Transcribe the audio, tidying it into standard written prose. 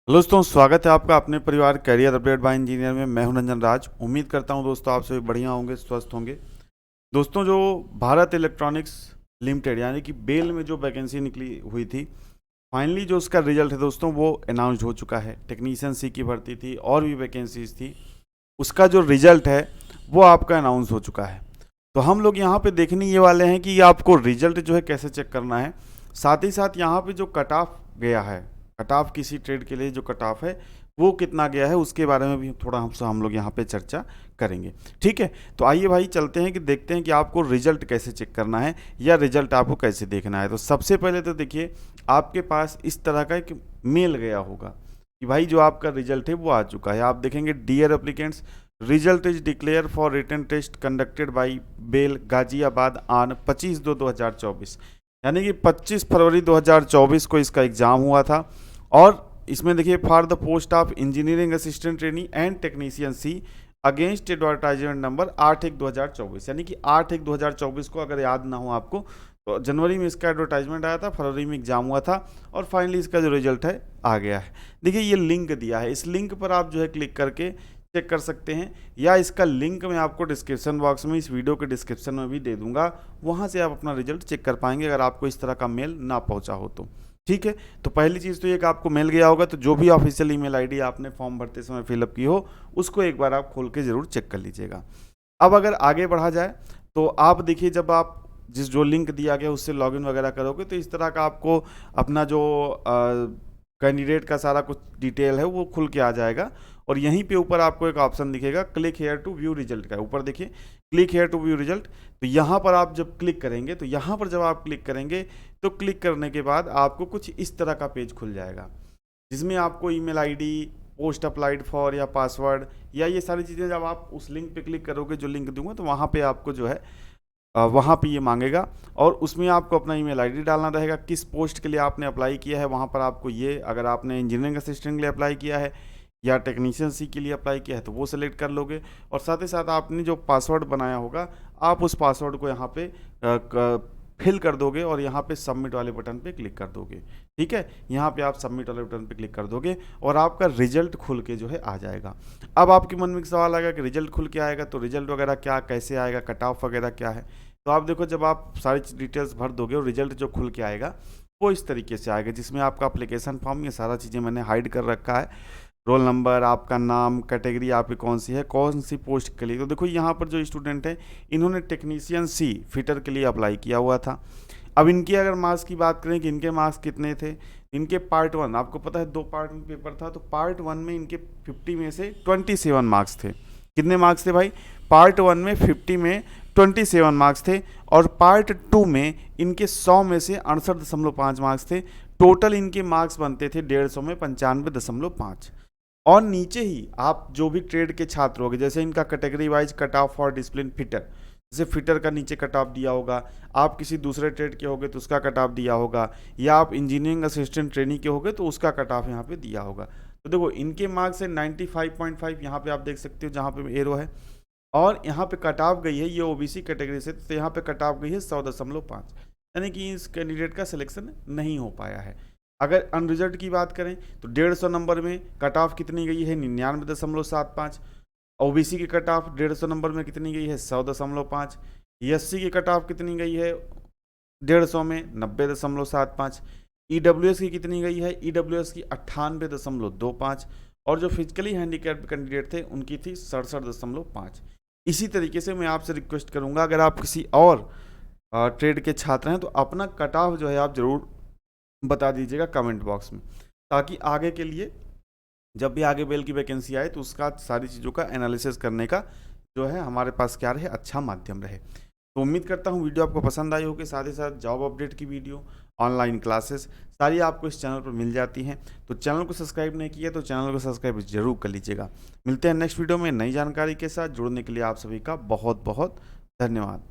Hello दोस्तों, स्वागत है आपका अपने परिवार करियर अपडेट बाय इंजीनियर में। मैं हूं रंजन राज। उम्मीद करता हूं दोस्तों आप सभी बढ़िया होंगे, स्वस्थ होंगे। दोस्तों, जो भारत इलेक्ट्रॉनिक्स लिमिटेड यानी कि बेल में जो वैकेंसी निकली हुई थी, फाइनली जो उसका रिजल्ट है दोस्तों वो अनाउंस हो चुका है। टेक्नीशियन सी की भर्ती थी और भी वैकेंसीज थी, उसका जो रिजल्ट है वो आपका अनाउंस हो चुका है। तो हम लोग यहाँ पे देखने ये वाले हैं कि आपको रिजल्ट जो है कैसे चेक करना है। साथ ही साथ यहाँ पे जो कट ऑफ गया है, कट ऑफ किसी ट्रेड के लिए जो कट ऑफ है वो कितना गया है, उसके बारे में भी थोड़ा हमसे हम लोग यहाँ पे चर्चा करेंगे। ठीक है, तो आइए भाई चलते हैं कि देखते हैं कि आपको रिजल्ट कैसे चेक करना है या रिजल्ट आपको कैसे देखना है। तो सबसे पहले तो देखिए, आपके पास इस तरह का एक मेल गया होगा कि भाई जो आपका रिजल्ट है वो आ चुका है। आप देखेंगे, dear applicants, result is declare for written test conducted by BEL Ghaziabad on 25/2/2024, यानी कि 25 फरवरी 2024 को इसका एग्ज़ाम हुआ था। और इसमें देखिए, for the post of engineering assistant trainee and technician C against advertisement number 8/1/2024, यानी कि 8/1/2024 को अगर याद ना हो आपको, तो जनवरी में इसका एडवर्टाइजमेंट आया था, फरवरी में एग्जाम हुआ था और फाइनली इसका जो रिजल्ट है आ गया है। देखिए, ये लिंक दिया है, इस लिंक पर आप जो है क्लिक करके चेक कर सकते हैं, या इसका लिंक मैं आपको डिस्क्रिप्शन बॉक्स में, इस वीडियो के डिस्क्रिप्शन में भी दे दूंगा। वहाँ से आप अपना रिजल्ट चेक कर पाएंगे अगर आपको इस तरह का मेल ना पहुँचा हो तो। ठीक है, तो पहली चीज़ तो ये कि आपको मेल गया होगा, तो जो भी ऑफिशियल ईमेल आईडी आपने फॉर्म भरते समय फिलअप की हो उसको एक बार आप खोल के ज़रूर चेक कर लीजिएगा। अब अगर आगे बढ़ा जाए तो आप देखिए, जब आप जिस जो लिंक दिया गया उससे लॉगिन वगैरह करोगे तो इस तरह का आपको अपना जो कैंडिडेट का सारा कुछ डिटेल है वो खुल के आ जाएगा। और यहीं पे ऊपर आपको एक ऑप्शन दिखेगा, click here to view result का। ऊपर देखिए, click here to view result. तो यहाँ पर आप जब क्लिक करेंगे, तो यहाँ पर जब आप क्लिक करेंगे तो क्लिक करने के बाद आपको कुछ इस तरह का पेज खुल जाएगा, जिसमें आपको email ID, post applied for या पासवर्ड या ये सारी चीज़ें जब आप उस लिंक पे क्लिक करोगे, जो लिंक दूंगा, तो वहाँ पे आपको जो है वहाँ पे ये मांगेगा। और उसमें आपको अपना ईमेल आईडी डालना रहेगा, किस पोस्ट के लिए आपने अप्लाई किया है। वहाँ पर आपको ये, अगर आपने इंजीनियरिंग असिस्टेंट के लिए अप्लाई किया है या टेक्नीशियन सी के लिए अप्लाई किया है तो वो सेलेक्ट कर लोगे। और साथ ही साथ आपने जो पासवर्ड बनाया होगा, आप उस पासवर्ड को यहाँ पे फिल कर दोगे और यहाँ पे सबमिट वाले बटन पे क्लिक कर दोगे। ठीक है, यहाँ पे आप सबमिट वाले बटन पे क्लिक कर दोगे और आपका रिजल्ट खुल के जो है आ जाएगा। अब आपके मन में एक सवाल आएगा कि रिजल्ट खुल के आएगा तो रिजल्ट वगैरह क्या, कैसे आएगा, कट ऑफ वगैरह क्या है। तो आप देखो, जब आप सारी डिटेल्स भर दोगे और रिजल्ट जो खुल के आएगा वो इस तरीके से आएगा, जिसमें आपका एप्लीकेशन फॉर्म, ये सारा चीज़ें मैंने हाइड कर रखा है, रोल नंबर, आपका नाम, कैटेगरी आपकी कौन सी है, कौन सी पोस्ट के लिए। तो देखो, यहाँ पर जो स्टूडेंट है इन्होंने टेक्नीशियन सी फिटर के लिए अप्लाई किया हुआ था। अब इनके अगर मार्क्स की बात करें कि इनके मार्क्स कितने थे, इनके पार्ट 1, आपको पता है 2 पार्ट में पेपर था, तो पार्ट 1 में इनके 50 में से 27 मार्क्स थे। कितने मार्क्स थे भाई? पार्ट 1 में 50 में 27 मार्क्स थे और पार्ट 2 में इनके 100 में से 68.5 मार्क्स थे। टोटल इनके मार्क्स बनते थे 150 में 95.5। और नीचे ही आप जो भी ट्रेड के छात्र होंगे, जैसे इनका category wise cut off for discipline fitter, जैसे फिटर का नीचे कट ऑफ दिया होगा, आप किसी दूसरे ट्रेड के होगे तो उसका कट ऑफ दिया होगा, या आप इंजीनियरिंग असिस्टेंट ट्रेनी के होगे तो उसका कट ऑफ यहाँ पे दिया होगा। तो देखो, इनके मार्क्स है 95.5, यहाँ पे आप देख सकते हो जहाँ पे एरो है, और यहाँ पे कट ऑफ गई है, ये ओबीसी कैटेगरी से, तो यहाँ पे कट ऑफ गई है 100.5, यानी कि इस कैंडिडेट का सिलेक्शन नहीं हो पाया है। अगर अनरिजल्ट की बात करें तो 150 नंबर में कट ऑफ कितनी गई है? 99.75। ओबीसी की कट ऑफ 150 नंबर में कितनी गई है? 100.5। एससी की कट ऑफ कितनी गई है 150 में? 90.75। ईडब्ल्यूएस की कितनी गई है? ईडब्ल्यूएस की 98.25। और जो फिजिकली हैंडीकैप्ड कैंडिडेट थे उनकी थी 67.5। इसी तरीके से मैं आपसे रिक्वेस्ट करूंगा, अगर आप किसी और ट्रेड के छात्र हैं तो अपना कट ऑफ जो है आप जरूर बता दीजिएगा कमेंट बॉक्स में, ताकि आगे के लिए जब भी आगे बेल की वैकेंसी आए तो उसका सारी चीज़ों का एनालिसिस करने का जो है हमारे पास क्या रहे, अच्छा माध्यम रहे। तो उम्मीद करता हूँ वीडियो आपको पसंद आई होगी। साथ ही साथ जॉब अपडेट की वीडियो, ऑनलाइन क्लासेस सारी आपको इस चैनल पर मिल जाती हैं। तो चैनल को सब्सक्राइब नहीं किया तो चैनल को सब्सक्राइब जरूर कर लीजिएगा। मिलते हैं नेक्स्ट वीडियो में नई जानकारी के साथ। जुड़ने के लिए आप सभी का बहुत बहुत धन्यवाद।